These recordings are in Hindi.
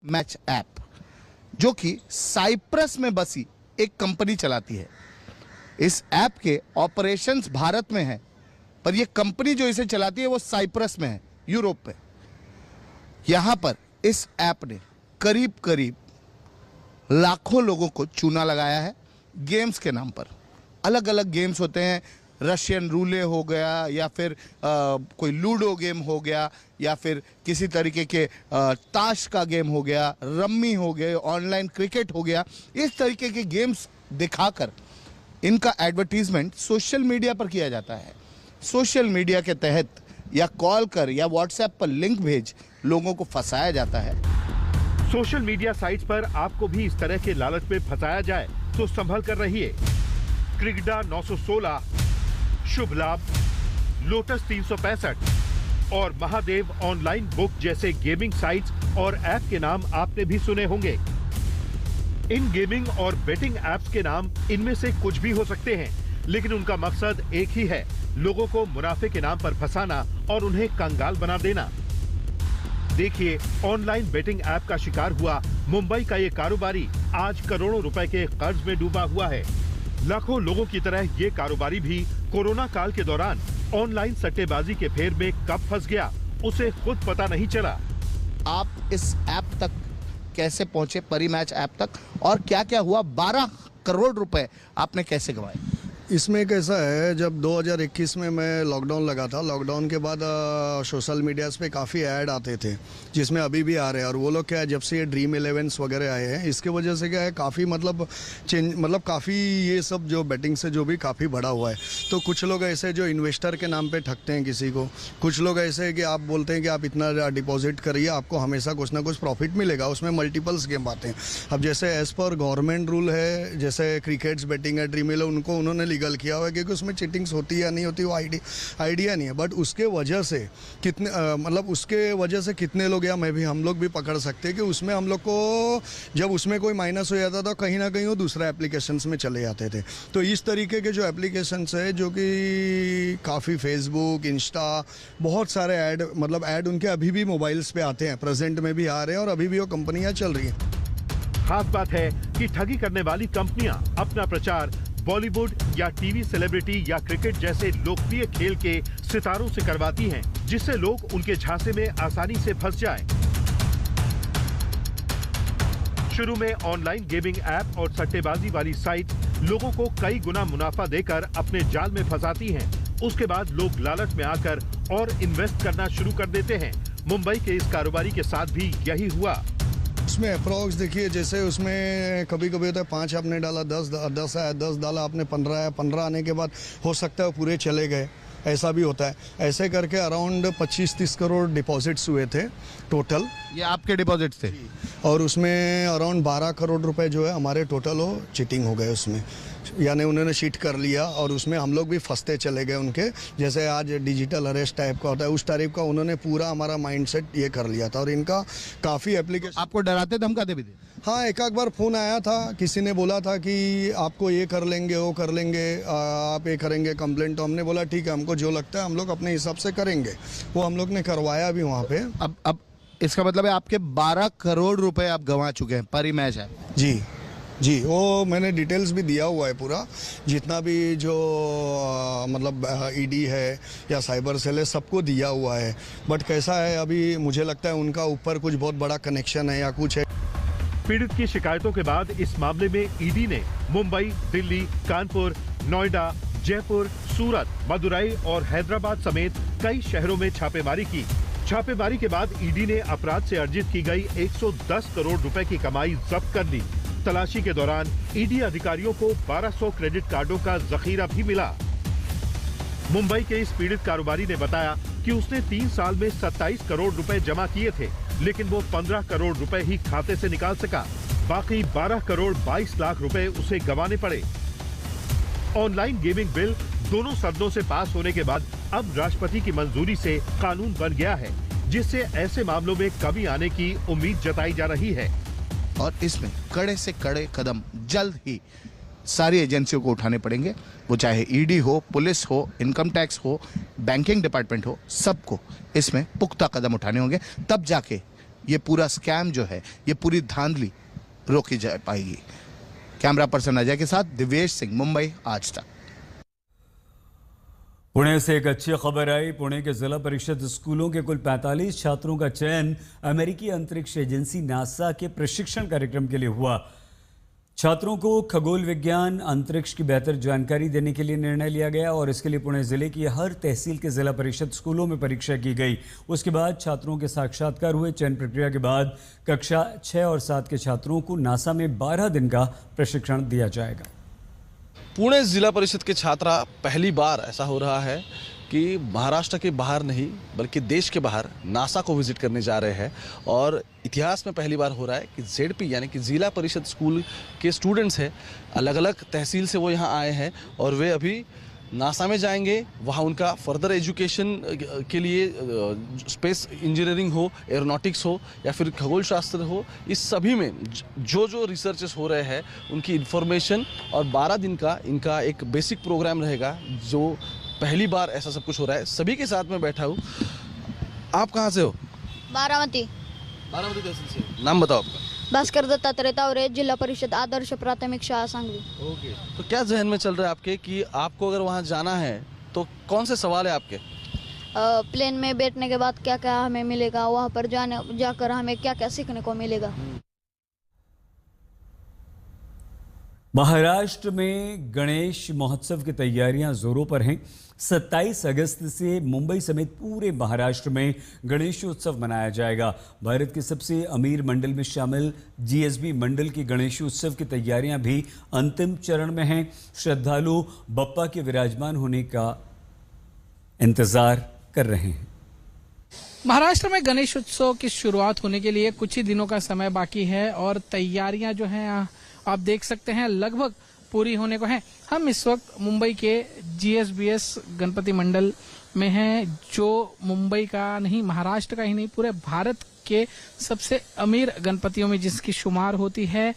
मैच ऐप, जो कि साइप्रस में बसी एक कंपनी चलाती है। इस ऐप के ऑपरेशंस भारत में हैं, पर यह कंपनी जो इसे चलाती है वो साइप्रस में है, यूरोप में। यहां पर इस ऐप ने करीब करीब लाखों लोगों को चूना लगाया है गेम्स के नाम पर। अलग अलग गेम्स होते हैं, रशियन रूले हो गया, या फिर कोई लूडो गेम हो गया, या फिर किसी तरीके के ताश का गेम हो गया, रम्मी हो गए, ऑनलाइन क्रिकेट हो गया। इस तरीके के गेम्स दिखाकर इनका एडवर्टीजमेंट सोशल मीडिया पर किया जाता है। सोशल मीडिया के तहत या कॉल कर या व्हाट्सएप पर लिंक भेज लोगों को फंसाया जाता है। सोशल मीडिया साइट्स पर आपको भी इस तरह के लालच में फंसाया जाए तो संभल कर रहिए। क्रिकेडा 916, शुभ लाभ, लोटस 365 और महादेव ऑनलाइन बुक जैसे गेमिंग साइट्स और ऐप के नाम आपने भी सुने होंगे। इन गेमिंग और बेटिंग ऐप्स के नाम इनमें से कुछ भी हो सकते हैं, लेकिन उनका मकसद एक ही है, लोगों को मुनाफे के नाम पर फंसाना और उन्हें कंगाल बना देना। देखिए, ऑनलाइन बेटिंग ऐप का शिकार हुआ मुंबई का ये कारोबारी आज करोड़ों रुपए के कर्ज में डूबा हुआ है। लाखों लोगों की तरह ये कारोबारी भी कोरोना काल के दौरान ऑनलाइन सट्टेबाजी के फेर में कब फंस गया, उसे खुद पता नहीं चला। आप इस ऐप तक कैसे पहुंचे, परी मैच ऐप तक, और क्या क्या हुआ? 12 करोड़ रुपए आपने कैसे गंवाए? इसमें कैसा है, जब 2021 में मैं लॉकडाउन लगा था, लॉकडाउन के बाद सोशल मीडियाज़ पे काफ़ी ऐड आते थे, जिसमें अभी भी आ रहे हैं। और वो लोग क्या है, जब से ये ड्रीम 11s वगैरह आए हैं, इसके वजह से क्या है, काफ़ी मतलब काफ़ी ये सब जो बैटिंग से जो भी काफ़ी बढ़ा हुआ है। तो कुछ लोग ऐसे जो इन्वेस्टर के नाम पे ठगते हैं किसी को, कुछ लोग ऐसे कि आप बोलते हैं कि आप इतना डिपॉजिट करिए, आपको हमेशा कुछ ना कुछ प्रॉफिट मिलेगा। उसमें मल्टीपल्स गेम आते हैं। अब जैसे एज़ पर गवर्नमेंट रूल है, जैसे क्रिकेट्स बेटिंग है, ड्रीम 11, उनको उन्होंने लीगल किया हुआ है, क्योंकि उसमें चीटिंग्स होती है या नहीं होती वो आइडिया नहीं है। बट उसके वजह से कितने लोग, या हम लोग भी पकड़ सकते हैं कि उसमें हम लोग को जब उसमें कोई माइनस हो जाता था, कहीं ना कहीं वो दूसरा एप्लीकेशंस में चले जाते थे। तो इस तरीके के जो एप्लीकेशंस है, जो कि काफ़ी फेसबुक, इंस्टा, बहुत सारे ऐड उनके अभी भी मोबाइल्स पे आते हैं, प्रेजेंट में भी आ रहे हैं और अभी भी वो कंपनियां चल रही हैं। खास बात है कि ठगी करने वाली कंपनियां अपना प्रचार बॉलीवुड या टीवी सेलिब्रिटी या क्रिकेट जैसे लोकप्रिय खेल के सितारों से करवाती हैं, जिससे लोग उनके झांसे में आसानी से फंस जाएं। शुरू में ऑनलाइन गेमिंग ऐप और सट्टेबाजी वाली साइट लोगों को कई गुना मुनाफा देकर अपने जाल में फंसाती हैं। उसके बाद लोग लालच में आकर और इन्वेस्ट करना शुरू कर देते हैं। मुंबई के इस कारोबारी के साथ भी यही हुआ। उसमें अप्रॉक्स देखिए, जैसे उसमें कभी कभी होता है 5 आपने डाला, 10 आया, 10 डाला आपने, 15 आया, 15 आने के बाद हो सकता है पूरे चले गए, ऐसा भी होता है। ऐसे करके अराउंड 25-30 करोड़ डिपॉजिट्स हुए थे टोटल। ये आपके डिपॉजिट थे? और उसमें अराउंड 12 करोड़ रुपए जो है हमारे टोटल वो चीटिंग हो गए उसमें, यानी उन्होंने शीट कर लिया और उसमें हम लोग भी फंसते चले गए उनके। जैसे आज डिजिटल अरेस्ट टाइप का होता है, उस टाइप का उन्होंने पूरा हमारा माइंडसेट ये कर लिया था। और इनका काफ़ी एप्लीकेशन। आपको डराते धमकाते भी थे? हाँ, एक बार फ़ोन आया था, किसी ने बोला था कि आपको ये कर लेंगे, वो कर लेंगे, आप ये करेंगे कंप्लेंट। तो हमने बोला ठीक है, हमको जो लगता है हम लोग अपने हिसाब से करेंगे। वो हम लोग ने करवाया भी वहाँ पे। अब इसका मतलब है आपके 12 करोड़ रुपए आप गंवा चुके हैं परी मैच है? जी, वो मैंने डिटेल्स भी दिया हुआ है पूरा, जितना भी जो मतलब ईडी है या साइबर सेल है, सबको दिया हुआ है। बट कैसा है, अभी मुझे लगता है उनका ऊपर कुछ बहुत बड़ा कनेक्शन है या कुछ है। पीड़ित की शिकायतों के बाद इस मामले में ईडी ने मुंबई, दिल्ली, कानपुर, नोएडा, जयपुर, सूरत, मदुरई और हैदराबाद समेत कई शहरों में छापेमारी की। छापेमारी के बाद ईडी ने अपराध से अर्जित की गई 110 करोड़ रुपए की कमाई जब्त कर ली। तलाशी के दौरान ईडी अधिकारियों को 1200 क्रेडिट कार्डों का जखीरा भी मिला। मुंबई के इस पीड़ित कारोबारी ने बताया कि उसने 3 साल में 27 करोड़ रुपए जमा किए थे, लेकिन वो 15 करोड़ रुपए ही खाते से निकाल सका। बाकी 12 करोड़ 22 लाख रुपए उसे गंवाने पड़े। ऑनलाइन गेमिंग बिल दोनों सदनों से पास होने के बाद अब राष्ट्रपति की मंजूरी से कानून बन गया है, जिससे ऐसे मामलों में कमी आने की उम्मीद जताई जा रही है। और इसमें कड़े से कड़े कदम जल्द ही सारी एजेंसियों को उठाने पड़ेंगे, वो चाहे ईडी हो, पुलिस हो, इनकम टैक्स हो, बैंकिंग डिपार्टमेंट हो, सबको इसमें पुख्ता कदम उठाने होंगे। तब जाके ये पूरा स्कैम जो है, ये पूरी धांधली रोकी जा पाएगी। कैमरा पर्सन अजय के साथ दिव्येश सिंह, मुंबई, आज तक। पुणे से एक अच्छी खबर आई। पुणे के जिला परिषद स्कूलों के कुल 45 छात्रों का चयन अमेरिकी अंतरिक्ष एजेंसी नासा के प्रशिक्षण कार्यक्रम के लिए हुआ। छात्रों को खगोल विज्ञान, अंतरिक्ष की बेहतर जानकारी देने के लिए निर्णय लिया गया और इसके लिए पुणे जिले की हर तहसील के जिला परिषद स्कूलों में परीक्षा की गई। उसके बाद छात्रों के साक्षात्कार हुए। चयन प्रक्रिया के बाद कक्षा 6 और 7 के छात्रों को नासा में 12 दिन का प्रशिक्षण दिया जाएगा। पुणे जिला परिषद के छात्रा पहली बार ऐसा हो रहा है कि महाराष्ट्र के बाहर नहीं बल्कि देश के बाहर नासा को विजिट करने जा रहे हैं और इतिहास में पहली बार हो रहा है कि जेडपी यानी कि जिला परिषद स्कूल के स्टूडेंट्स हैं, अलग अलग तहसील से वो यहाँ आए हैं और वे अभी नासा में जाएंगे। वहाँ उनका फर्दर एजुकेशन के लिए स्पेस इंजीनियरिंग हो, एरोनॉटिक्स हो या फिर खगोल शास्त्र हो, इस सभी में जो रिसर्चेस हो रहे हैं उनकी इन्फॉर्मेशन और 12 दिन का इनका एक बेसिक प्रोग्राम रहेगा। जो पहली बार ऐसा सब कुछ हो रहा है। सभी के साथ में बैठा हूँ। आप कहाँ से हो? बारामती तहसील से। नाम बताओ आपका। भास्कर दत्तात्रय तावरे, जिला परिषद आदर्श प्राथमिक शाळा सांगली। ओके, तो क्या जहन में चल रहा है आपके कि आपको अगर वहाँ जाना है तो कौन से सवाल है आपके? प्लेन में बैठने के बाद क्या क्या हमें मिलेगा, वहाँ पर जाकर हमें क्या क्या सीखने को मिलेगा। महाराष्ट्र में गणेश महोत्सव की तैयारियां जोरों पर हैं। 27 अगस्त से मुंबई समेत पूरे महाराष्ट्र में गणेशोत्सव मनाया जाएगा। भारत के सबसे अमीर मंडल में शामिल जीएसबी मंडल की गणेशोत्सव की तैयारियां भी अंतिम चरण में हैं। श्रद्धालु बप्पा के विराजमान होने का इंतजार कर रहे हैं। महाराष्ट्र में गणेशोत्सव की शुरुआत होने के लिए कुछ ही दिनों का समय बाकी है और तैयारियां जो हैं आप देख सकते हैं लगभग पूरी होने को है। हम इस वक्त मुंबई के जीएसबीएस गणपति मंडल में हैं, जो मुंबई का नहीं, महाराष्ट्र का ही नहीं, पूरे भारत के सबसे अमीर गणपतियों में जिसकी शुमार होती है।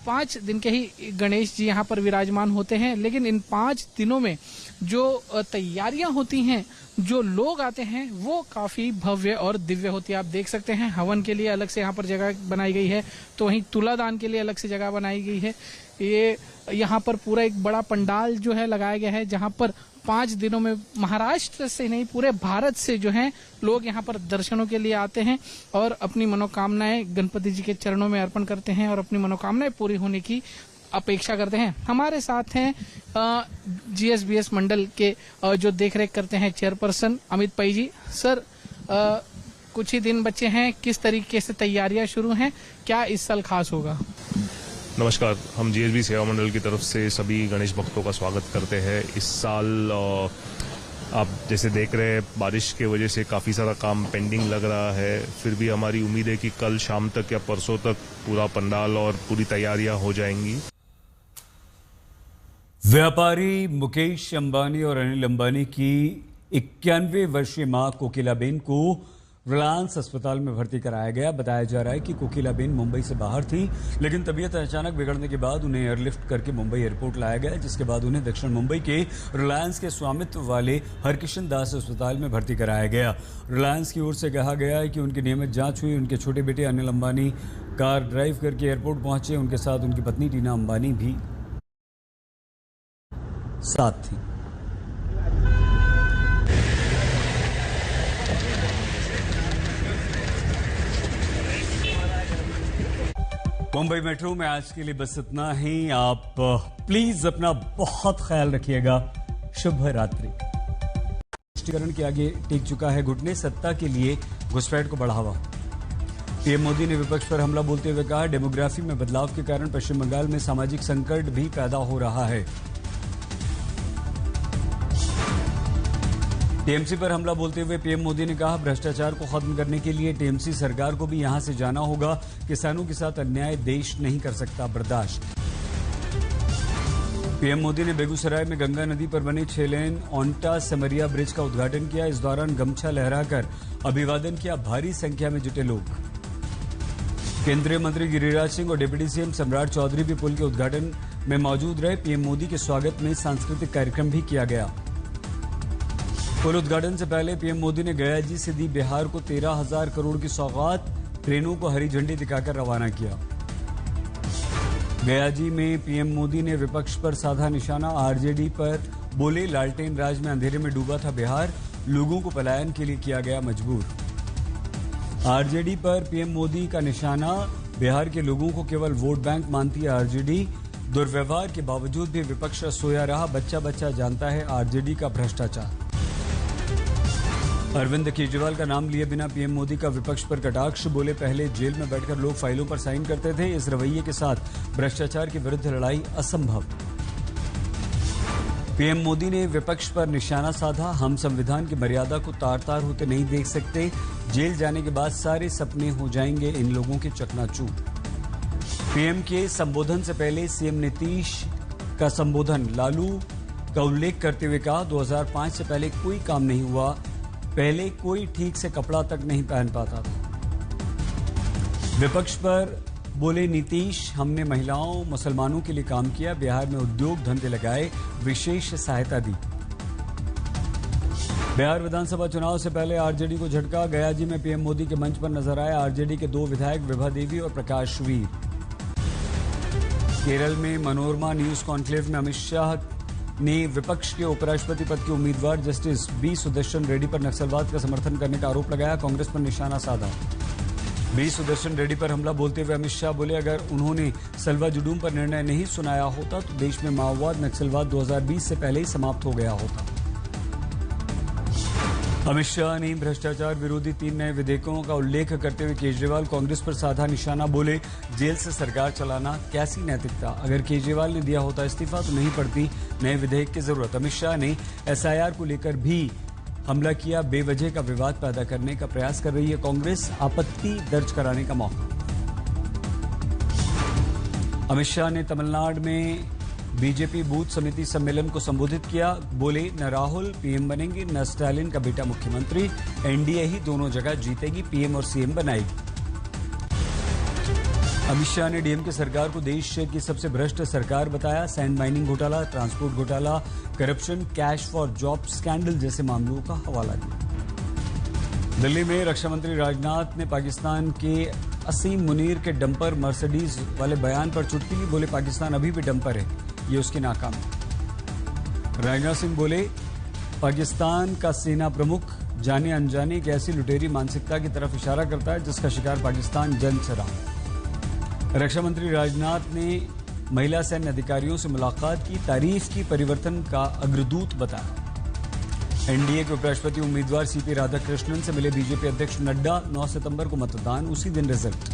5 दिन के ही गणेश जी यहाँ पर विराजमान होते हैं, लेकिन इन 5 दिनों में जो तैयारियां होती हैं, जो लोग आते हैं, वो काफी भव्य और दिव्य होती है। आप देख सकते हैं हवन के लिए अलग से यहाँ पर जगह बनाई गई है, तो वहीं तुलादान के लिए अलग से जगह बनाई गई है। ये यहाँ पर पूरा एक बड़ा पंडाल जो है लगाया गया है, जहाँ पर 5 दिनों में महाराष्ट्र से नहीं पूरे भारत से जो हैं लोग यहाँ पर दर्शनों के लिए आते हैं और अपनी मनोकामनाएं गणपति जी के चरणों में अर्पण करते हैं और अपनी मनोकामनाएं पूरी होने की अपेक्षा करते हैं। हमारे साथ हैं जीएसबीएस मंडल के जो देखरेख करते हैं चेयरपर्सन अमित पै जी। सर, कुछ ही दिन बचे हैं, किस तरीके से तैयारियां शुरू हैं, क्या इस साल खास होगा? नमस्कार, हम जीएसबी सेवा मंडल की तरफ से सभी गणेश भक्तों का स्वागत करते हैं। इस साल आप जैसे देख रहे हैं बारिश के वजह से काफ़ी सारा काम पेंडिंग लग रहा है, फिर भी हमारी उम्मीद है कि कल शाम तक या परसों तक पूरा पंडाल और पूरी तैयारियां हो जाएंगी। व्यापारी मुकेश अंबानी और अनिल अंबानी की 91 वर्षीय मां कोकिलाबेन को रिलायंस अस्पताल में भर्ती कराया गया। बताया जा रहा है कि कोकिलाबेन मुंबई से बाहर थी, लेकिन तबीयत अचानक बिगड़ने के बाद उन्हें एयरलिफ्ट करके मुंबई एयरपोर्ट लाया गया, जिसके बाद उन्हें दक्षिण मुंबई के रिलायंस के स्वामित्व वाले हरकिशन दास अस्पताल में भर्ती कराया गया। रिलायंस की ओर से कहा गया है कि उनकी नियमित जांच हुई। उनके छोटे बेटे अनिल अंबानी कार ड्राइव करके एयरपोर्ट पहुंचे। उनके साथ उनकी पत्नी टीना अंबानी भी साथ थी। मुंबई मेट्रो में आज के लिए बस इतना ही। आप प्लीज अपना बहुत ख्याल रखिएगा। शुभ रात्रि। स्पष्टीकरण के आगे टेक चुका है घुटने, सत्ता के लिए घुसपैठ को बढ़ावा। पीएम मोदी ने विपक्ष पर हमला बोलते हुए कहा, डेमोग्राफी में बदलाव के कारण पश्चिम बंगाल में सामाजिक संकट भी पैदा हो रहा है। टीएमसी पर हमला बोलते हुए पीएम मोदी ने कहा, भ्रष्टाचार को खत्म करने के लिए टीएमसी सरकार को भी यहां से जाना होगा। किसानों के साथ अन्याय देश नहीं कर सकता बर्दाश्त। पीएम मोदी ने बेगूसराय में गंगा नदी पर बने 6 लेन ओंटा समरिया ब्रिज का उद्घाटन किया। इस दौरान गमछा लहराकर अभिवादन किया। भारी संख्या में जुटे लोग। केंद्रीय मंत्री गिरिराज सिंह और डिप्टी सीएम सम्राट चौधरी भी पुल के उद्घाटन में मौजूद रहे। पीएम मोदी के स्वागत में सांस्कृतिक कार्यक्रम भी किया गया। पुल उद्घाटन से पहले पीएम मोदी ने गया जी से दी बिहार को 13,000 करोड़ की सौगात, ट्रेनों को हरी झंडी दिखाकर रवाना किया। गया जी में पीएम मोदी ने विपक्ष पर साधा निशाना, आरजेडी पर बोले लालटेन राज में अंधेरे में डूबा था बिहार, लोगों को पलायन के लिए किया गया मजबूर। आरजेडी पर पीएम मोदी का निशाना, बिहार के लोगों को केवल वोट बैंक मानती है आरजेडी, दुर्व्यवहार के बावजूद भी विपक्ष सोया रहा, बच्चा बच्चा जानता है आरजेडी का भ्रष्टाचार। अरविंद केजरीवाल का नाम लिए बिना पीएम मोदी का विपक्ष पर कटाक्ष, बोले पहले जेल में बैठकर लोग फाइलों पर साइन करते थे, इस रवैये के साथ भ्रष्टाचार के विरुद्ध लड़ाई असंभव। पीएम मोदी ने विपक्ष पर निशाना साधा, हम संविधान की मर्यादा को तार तार होते नहीं देख सकते, जेल जाने के बाद सारे सपने हो जाएंगे इन लोगों के चकनाचूर। पीएम के संबोधन से पहले सीएम नीतीश का संबोधन, लालू का उल्लेख करते हुए कहा 2005 से पहले कोई काम नहीं हुआ, पहले कोई ठीक से कपड़ा तक नहीं पहन पाता था। विपक्ष पर बोले नीतीश, हमने महिलाओं मुसलमानों के लिए काम किया, बिहार में उद्योग धंधे लगाए, विशेष सहायता दी। बिहार विधानसभा चुनाव से पहले आरजेडी को झटका, गया जी में पीएम मोदी के मंच पर नजर आए आरजेडी के 2 विधायक विभा देवी और प्रकाश वीर। केरल में मनोरमा न्यूज कॉन्क्लेव में अमित शाह ने विपक्ष के उपराष्ट्रपति पद के उम्मीदवार जस्टिस बी सुदर्शन रेड्डी पर नक्सलवाद का समर्थन करने का आरोप लगाया, कांग्रेस पर निशाना साधा। बी सुदर्शन रेड्डी पर हमला बोलते हुए अमित शाह बोले अगर उन्होंने सलवा जुडूम पर निर्णय नहीं सुनाया होता तो देश में माओवाद नक्सलवाद 2020 से पहले ही समाप्त हो गया होता। अमित शाह ने भ्रष्टाचार विरोधी 3 नए विधेयकों का उल्लेख करते हुए केजरीवाल कांग्रेस पर साधा निशाना, बोले जेल से सरकार चलाना कैसी नैतिकता, अगर केजरीवाल ने दिया होता इस्तीफा तो नहीं पड़ती नए विधेयक की जरूरत। अमित शाह ने एसआईआर को लेकर भी हमला किया, बेवजह का विवाद पैदा करने का प्रयास कर रही है कांग्रेस, आपत्ति दर्ज कराने का मौका। अमित शाह ने तमिलनाडु में बीजेपी बूथ समिति सम्मेलन को संबोधित किया, बोले न राहुल पीएम बनेंगे न स्टालिन का बेटा मुख्यमंत्री, एनडीए ही दोनों जगह जीतेगी, पीएम और सीएम बनाएगी। अमित शाह ने डीएमके सरकार को देश की सबसे भ्रष्ट सरकार बताया, सैंड माइनिंग घोटाला, ट्रांसपोर्ट घोटाला, corruption, cash for job scandal जैसे मामलों का हवाला दिया। दिल्ली में रक्षा मंत्री राजनाथ ने पाकिस्तान के असीम मुनीर के डंपर मर्सिडीज वाले बयान पर चुटकी ली, बोले पाकिस्तान अभी भी डंपर है, ये उसकी नाकामी। राजनाथ सिंह बोले पाकिस्तान का सेना प्रमुख जाने अनजाने की ऐसी लुटेरी मानसिकता की तरफ इशारा करता है जिसका शिकार पाकिस्तान जंग से रहा। रक्षा मंत्री राजनाथ ने महिला सैन्य अधिकारियों से मुलाकात की, तारीफ की, परिवर्तन का अग्रदूत बताया। एनडीए के उपराष्ट्रपति उम्मीदवार सीपी राधाकृष्णन से मिले बीजेपी अध्यक्ष नड्डा, 9 सितंबर को मतदान, उसी दिन रिजल्ट।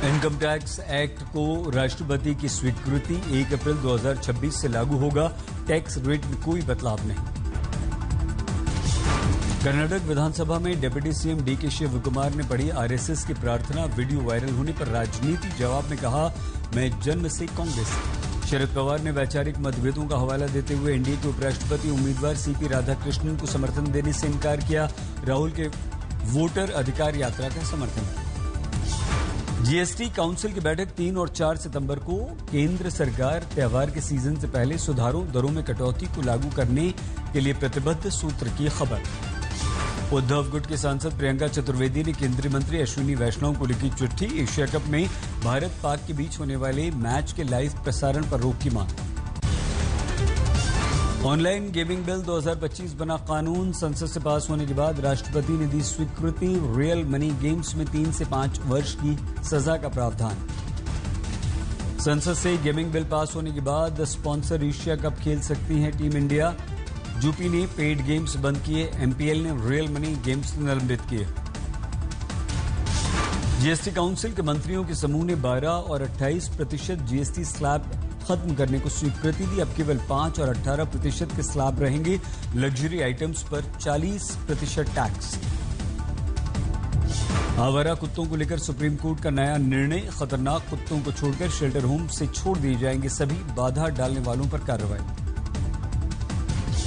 इनकम टैक्स एक्ट को राष्ट्रपति की स्वीकृति, 1 अप्रैल 2026 से लागू होगा, टैक्स रेट में कोई बदलाव नहीं। कर्नाटक विधानसभा में deputy CM DK Shivakumar ने पढ़ी आरएसएस की प्रार्थना, वीडियो वायरल होने पर राजनीति जवाब में कहा मैं जन्म से कांग्रेस। शरद पवार ने वैचारिक मतभेदों का हवाला देते हुए एनडीए के उपराष्ट्रपति उम्मीदवार सीपी राधाकृष्णन को समर्थन देने से इनकार किया, राहुल के वोटर अधिकार यात्रा का समर्थन किया। जीएसटी काउंसिल की बैठक 3 और 4 सितंबर को, केंद्र सरकार त्योहार के सीजन से पहले सुधारों, दरों में कटौती को लागू करने के लिए प्रतिबद्ध, सूत्र की खबर। उद्धव गुट के सांसद प्रियंका चतुर्वेदी ने केंद्रीय मंत्री अश्विनी वैष्णव को लिखी चिट्ठी, एशिया कप में भारत पाक के बीच होने वाले मैच के लाइव प्रसारण पर रोक की मांग। ऑनलाइन गेमिंग बिल 2025 बना कानून, संसद से पास होने के बाद राष्ट्रपति ने दी स्वीकृति, रियल मनी गेम्स में 3 से 5 वर्ष की सजा का प्रावधान। संसद से गेमिंग बिल पास होने के बाद स्पॉन्सर एशिया कप खेल सकती है टीम इंडिया। यूपी ने पेड गेम्स बंद किए, एमपीएल ने रियल मनी गेम्स निलंबित किए। जीएसटी काउंसिल के मंत्रियों के समूह ने 12 और 28% जीएसटी स्लैब खत्म करने को स्वीकृति दी, अब केवल 5 और 18% के स्लैब रहेंगे। लग्जरी आइटम्स पर 40% टैक्स। आवारा कुत्तों को लेकर सुप्रीम कोर्ट का नया निर्णय, खतरनाक कुत्तों को छोड़कर शेल्टर होम से छोड़ दिए जाएंगे सभी, बाधा डालने वालों पर कार्रवाई।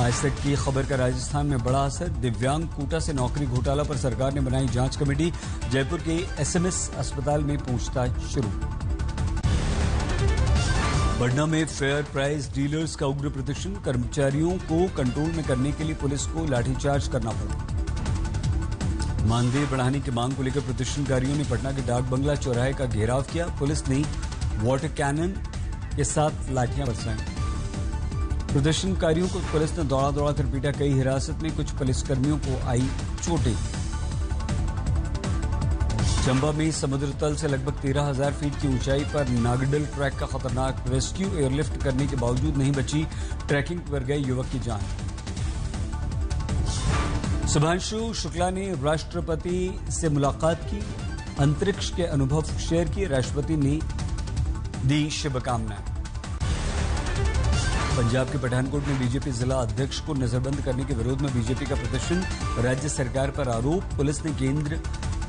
आज तक की खबर का राजस्थान में बड़ा असर, दिव्यांग कोटा से नौकरी घोटाला पर सरकार ने बनाई जांच कमेटी, जयपुर के एसएमएस अस्पताल में पूछताछ शुरू। पटना में फेयर प्राइस डीलर्स का उग्र प्रदर्शन, कर्मचारियों को कंट्रोल में करने के लिए पुलिस को लाठीचार्ज करना पड़ा। मानदेय बढ़ाने की मांग को लेकर प्रदर्शनकारियों ने पटना के डाक बंगला चौराहे का घेराव किया। पुलिस ने वाटर कैनन के साथ लाठियां बरसाई। प्रदर्शनकारियों को पुलिस ने दौड़ा दौड़ा कर पीटा। कई हिरासत में, कुछ पुलिसकर्मियों को आई चोटें। चंबा में समुद्र तल से लगभग 13,000 फीट की ऊंचाई पर नागडल ट्रैक का खतरनाक रेस्क्यू, एयरलिफ्ट करने के बावजूद नहीं बची ट्रैकिंग पर गए युवक की जान। शुभांशु शुक्ला ने राष्ट्रपति से मुलाकात की, अंतरिक्ष के अनुभव शेयर किए। राष्ट्रपति ने दी शुभकामनाएं। पंजाब के पठानकोट में बीजेपी जिला अध्यक्ष को नजरबंद करने के विरोध में बीजेपी का प्रदर्शन, राज्य सरकार पर आरोप। पुलिस ने केंद्र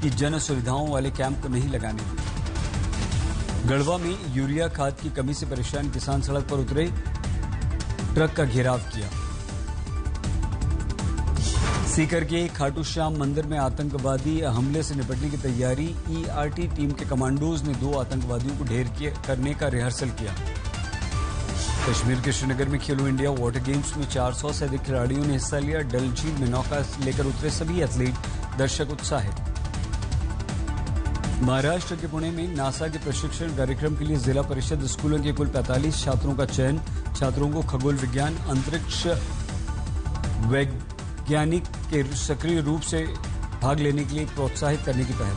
की जन सुविधाओं वाले कैंप को नहीं लगाने दिए। गढ़वा में यूरिया खाद की कमी से परेशान किसान सड़क पर उतरे, ट्रक का घेराव किया। सीकर के खाटू श्याम मंदिर में आतंकवादी हमले से निपटने की तैयारी, ईआरटी टीम के कमांडोज ने 2 आतंकवादियों को ढेर करने का रिहर्सल किया। कश्मीर के श्रीनगर में खेलो इंडिया वाटर गेम्स में 400 से अधिक खिलाड़ियों ने हिस्सा लिया। डल झील में नौका लेकर उतरे सभी एथलीट, दर्शक उत्साहित। महाराष्ट्र के पुणे में नासा के प्रशिक्षण कार्यक्रम के लिए जिला परिषद स्कूलों के कुल 45 छात्रों का चयन। छात्रों को खगोल विज्ञान, अंतरिक्ष वैज्ञानिक के सक्रिय रूप से भाग लेने के लिए प्रोत्साहित करने की पहल।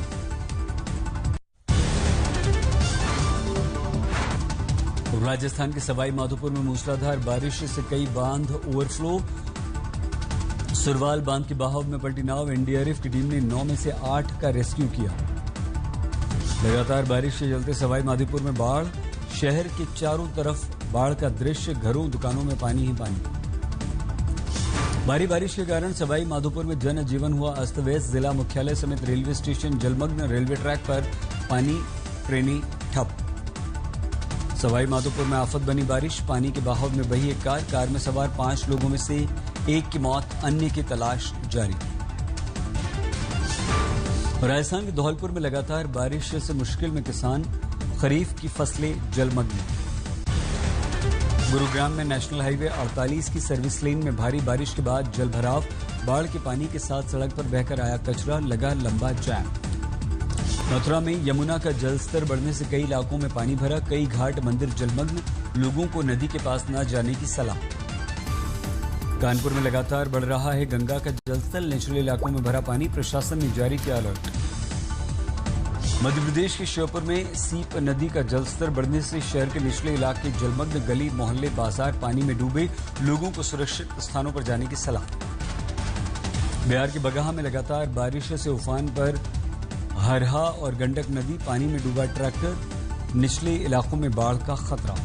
राजस्थान के सवाई माधोपुर में मूसलाधार बारिश से कई बांध ओवरफ्लो। सुरवाल बांध के बहाव में पलटी नाव, एनडीआरएफ की टीम ने 9 में से 8 का रेस्क्यू किया। लगातार बारिश के चलते सवाई माधोपुर में बाढ़, शहर के चारों तरफ बाढ़ का दृश्य, घरों दुकानों में पानी ही पानी। भारी बारिश के कारण सवाई माधोपुर में जनजीवन हुआ अस्त व्यस्त। जिला मुख्यालय समेत रेलवे स्टेशन जलमग्न, रेलवे ट्रैक पर पानी, ट्रेनें ठप। सवाई माधोपुर में आफत बनी बारिश, पानी के बहाव में बही एक कार में सवार 5 लोगों में से 1 की मौत, अन्य की तलाश जारी। राजस्थान के धौलपुर में लगातार बारिश से मुश्किल में किसान, खरीफ की फसलें जलमग्न। गुरुग्राम में नेशनल हाईवे 48 की सर्विस लेन में भारी बारिश के बाद जलभराव, बाढ़ के पानी के साथ सड़क पर बहकर आया कचरा, लगा लंबा जाम। मथुरा में यमुना का जलस्तर बढ़ने से कई इलाकों में पानी भरा, कई घाट मंदिर जलमग्न, लोगों को नदी के पास न जाने की सलाह। कानपुर में लगातार बढ़ रहा है गंगा का जलस्तर, निचले इलाकों में भरा पानी, प्रशासन ने जारी किया अलर्ट। मध्य प्रदेश के श्योपुर में सीप नदी का जलस्तर बढ़ने से शहर के निचले इलाके जलमग्न, गली मोहल्ले बाजार पानी में डूबे, लोगों को सुरक्षित स्थानों पर जाने की सलाह। बिहार के बगहा में लगातार बारिश से उफान पर हरहा और गंडक नदी, पानी में डूबा ट्रैक्टर, निचले इलाकों में बाढ़ का खतरा।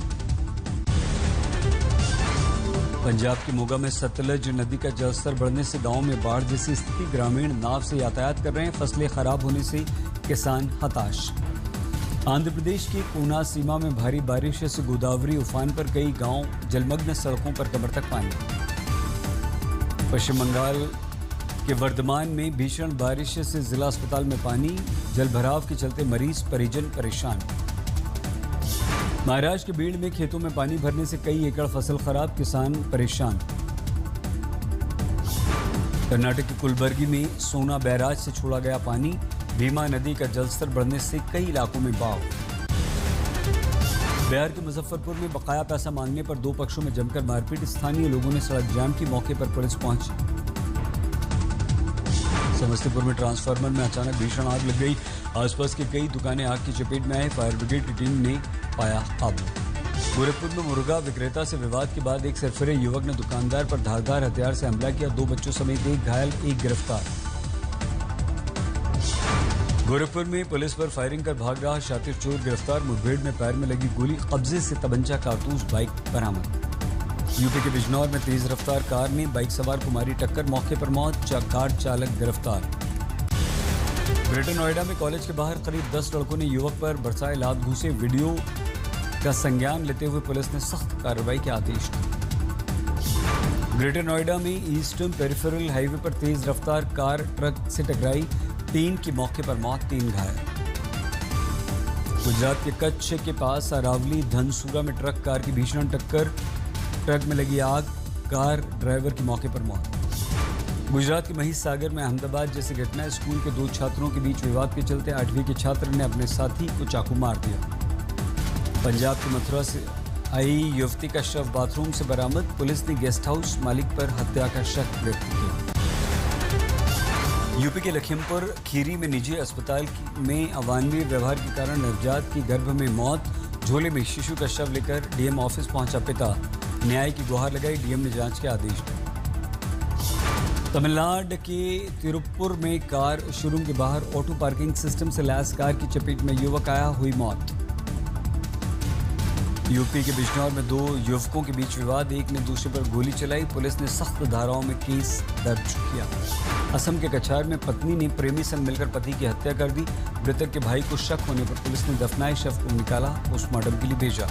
पंजाब के मोगा में सतलज नदी का जलस्तर बढ़ने से गांव में बाढ़ जैसी स्थिति, ग्रामीण नाव से यातायात कर रहे हैं, फसलें खराब होने से किसान हताश। आंध्र प्रदेश की कोना सीमा में भारी बारिश से गोदावरी उफान पर कई गांव जलमग्न, सड़कों पर कमर तक पानी। पश्चिम बंगाल के वर्धमान में भीषण बारिश से जिला अस्पताल में पानी, जलभराव के चलते मरीज परिजन परेशान। महाराष्ट्र के बीड़ में खेतों में पानी भरने से कई एकड़ फसल खराब, किसान परेशान। कर्नाटक के कुलबर्गी में सोना बैराज से छोड़ा गया पानी, भीमा नदी का जलस्तर बढ़ने से कई इलाकों में बाढ़। बिहार के मुजफ्फरपुर में बकाया पैसा मांगने पर 2 पक्षों में जमकर मारपीट, स्थानीय लोगों ने सड़क जाम की, मौके पर पुलिस पहुंची। समस्तीपुर में ट्रांसफार्मर में अचानक भीषण आग लग गई, आसपास की कई दुकानें आग की चपेट में आए, फायर ब्रिगेड की टीम ने पाया काबू। गोरखपुर में मुर्गा विक्रेता से विवाद के बाद एक सरफिरे युवक ने दुकानदार पर धारदार हथियार से हमला किया, 2 बच्चों समेत 1 घायल, 1 गिरफ्तार। गोरखपुर में पुलिस पर फायरिंग कर भाग रहा शातिर चोर गिरफ्तार, मुठभेड़ में पैर में लगी गोली, कब्जे से तबंचा, कारतूस, बाइक बरामद। यूपी के बिजनौर में तेज रफ्तार कार ने बाइक सवार को मारी टक्कर, मौके पर मौत, कार चालक गिरफ्तार। ग्रेटर नोएडा में कॉलेज के बाहर करीब 10 लड़कों ने युवक पर बरसाए लात घूसे, वीडियो का संज्ञान लेते हुए पुलिस ने सख्त कार्रवाई के आदेश दिए। ग्रेटर नोएडा में ईस्टर्न पेरिफेरल हाईवे पर तेज रफ्तार कार ट्रक से टकराई, 3 की मौके पर मौत, 3 घायल। गुजरात के कच्छ के पास अरावली धनसूरा में ट्रक कार की भीषण टक्कर, ट्रक में लगी आग, कार ड्राइवर की मौके पर मौत। गुजरात के महिसागर में अहमदाबाद जैसी घटना, स्कूल के 2 छात्रों के बीच विवाद के चलते 8वीं के छात्र ने अपने साथी को चाकू मार दिया। पंजाब के मथुरा से आई युवती का शव बाथरूम से बरामद, पुलिस ने गेस्ट हाउस मालिक पर हत्या का शक व्यक्त किया। यूपी के लखीमपुर खीरी में निजी अस्पताल में अमानवीय व्यवहार के कारण नवजात की गर्भ में मौत, झोले में शिशु का शव लेकर डीएम ऑफिस पहुंचा पिता, न्याय की गुहार लगाई, डीएम ने जांच के आदेश दिए। तमिलनाडु के तिरुप्पुर में कार शोरूम के बाहर ऑटो पार्किंग सिस्टम से लैस कार की चपेट में युवक आया, हुई मौत। यूपी के बिजनौर में 2 युवकों के बीच विवाद, एक ने दूसरे पर गोली चलाई, पुलिस ने सख्त धाराओं में केस दर्ज किया। असम के कछार में पत्नी ने प्रेमी संग मिलकर पति की हत्या कर दी, मृतक के भाई को शक होने पर पुलिस ने दफनाए शव को निकाला, पोस्टमार्टम के लिए भेजा।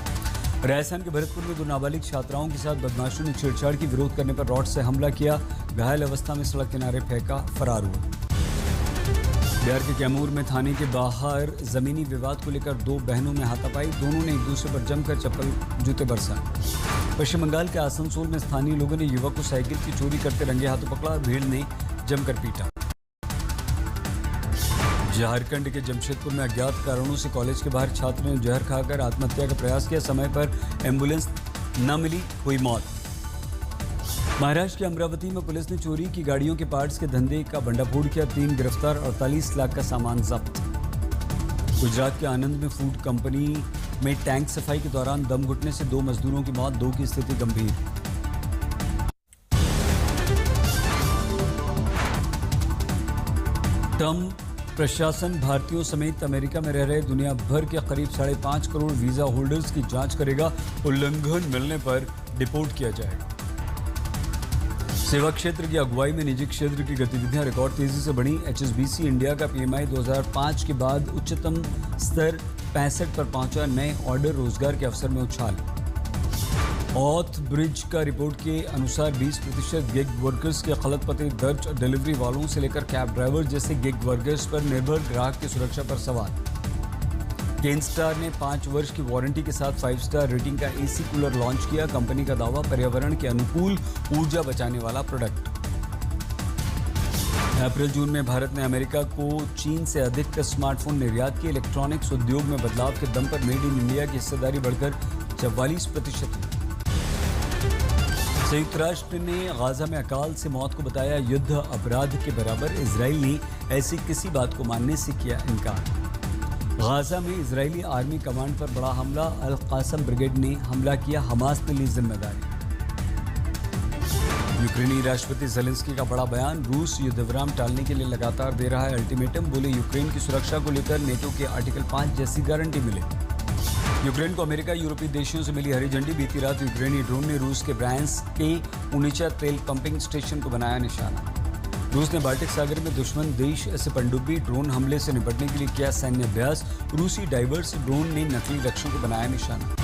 राजस्थान के भरतपुर में 2 नाबालिग छात्राओं के साथ बदमाशों ने छेड़छाड़ की विरोध करने पर रॉड से हमला किया, घायल अवस्था में सड़क किनारे फेंका, फरार हुए। बिहार के कैमूर में थाने के बाहर जमीनी विवाद को लेकर 2 बहनों में हाथापाई, दोनों ने एक दूसरे पर जमकर चप्पल जूते बरसाए। पश्चिम बंगाल के आसनसोल में स्थानीय लोगों ने युवक को साइकिल की चोरी करते रंगे हाथों पकड़ा, भीड़ ने जमकर पीटा। झारखंड के जमशेदपुर में अज्ञात कारणों से कॉलेज के बाहर छात्र ने जहर खाकर आत्महत्या का प्रयास किया, समय पर एम्बुलेंस न मिली, हुई मौत। महाराष्ट्र के अमरावती में पुलिस ने चोरी की गाड़ियों के पार्ट्स के धंधे का भंडाफोड़ किया, 3 गिरफ्तार, 48 लाख का सामान जब्त। गुजरात के आनंद में फूड कंपनी में टैंक सफाई के दौरान दम घुटने से 2 मजदूरों की मौत, 2 की स्थिति गंभीर। ट्रंप प्रशासन भारतीयों समेत अमेरिका में रह रहे दुनिया भर के करीब 5.5 करोड़ वीजा होल्डर्स की जांच करेगा, उल्लंघन मिलने पर डिपोर्ट किया जाएगा। सेवा क्षेत्र की अगुवाई में निजी क्षेत्र की गतिविधियां रिकॉर्ड तेजी से बढ़ी, HSBC इंडिया का PMI 2005 के बाद उच्चतम स्तर 65 पर पहुंचा, नए ऑर्डर रोजगार के अवसर में उछाल। ऑथ ब्रिज का रिपोर्ट के अनुसार 20% गिग वर्कर्स के गलत पते दर्ज, डिलीवरी वालों से लेकर कैब ड्राइवर जैसे गिग वर्कर्स पर निर्भर ग्राहक की सुरक्षा पर सवाल। केनस्टार ने 5 वर्ष की वारंटी के साथ 5 स्टार रेटिंग का AC कूलर लॉन्च किया, कंपनी का दावा पर्यावरण के अनुकूल ऊर्जा बचाने वाला प्रोडक्ट। अप्रैल-जून में भारत ने अमेरिका को चीन से अधिक का स्मार्टफोन निर्यात किए, इलेक्ट्रॉनिक्स उद्योग में बदलाव के दम पर मेड इन इंडिया की हिस्सेदारी बढ़कर 44% हुई। संयुक्त राष्ट्र ने गाजा में अकाल से मौत को बताया युद्ध अपराध के बराबर, इजराइल ने ऐसी किसी बात को मानने से किया इनकार। गाजा में इजरायली आर्मी कमांड पर बड़ा हमला, अल कासम ब्रिगेड ने हमला किया, हमास ने ली जिम्मेदारी। यूक्रेनी राष्ट्रपति ज़ेलेंस्की का बड़ा बयान, रूस युद्धविराम टालने के लिए लगातार दे रहा है अल्टीमेटम, बोले यूक्रेन की सुरक्षा को लेकर नेटो के आर्टिकल 5 जैसी गारंटी मिले। यूक्रेन को अमेरिका यूरोपीय देशों से मिली हरी झंडी, बीती रात यूक्रेनी ड्रोन ने रूस के ब्रांस के ऊनिचा तेल पंपिंग स्टेशन को बनाया निशाना। रूस ने बाल्टिक सागर में दुश्मन देश से पनडुब्बी ड्रोन हमले से निपटने के लिए किया सैन्य अभ्यास, रूसी डाइवर्स ड्रोन ने नकली लक्ष्यों को बनाया निशाना।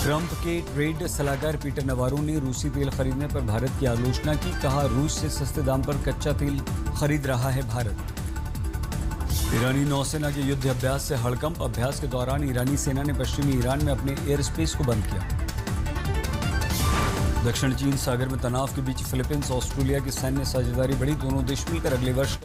ट्रंप के ट्रेड सलाहकार पीटर नवारो ने रूसी तेल खरीदने पर भारत की आलोचना की, कहा रूस से सस्ते दाम पर कच्चा तेल खरीद रहा है भारत। ईरानी नौसेना के युद्ध अभ्यास से हड़कंप, अभ्यास के दौरान ईरानी सेना ने पश्चिमी ईरान में अपने एयर स्पेस को बंद किया। दक्षिण चीन सागर में तनाव के बीच फिलीपींस ऑस्ट्रेलिया की सैन्य साझेदारी बढ़ी, दोनों देश मिलकर अगले वर्ष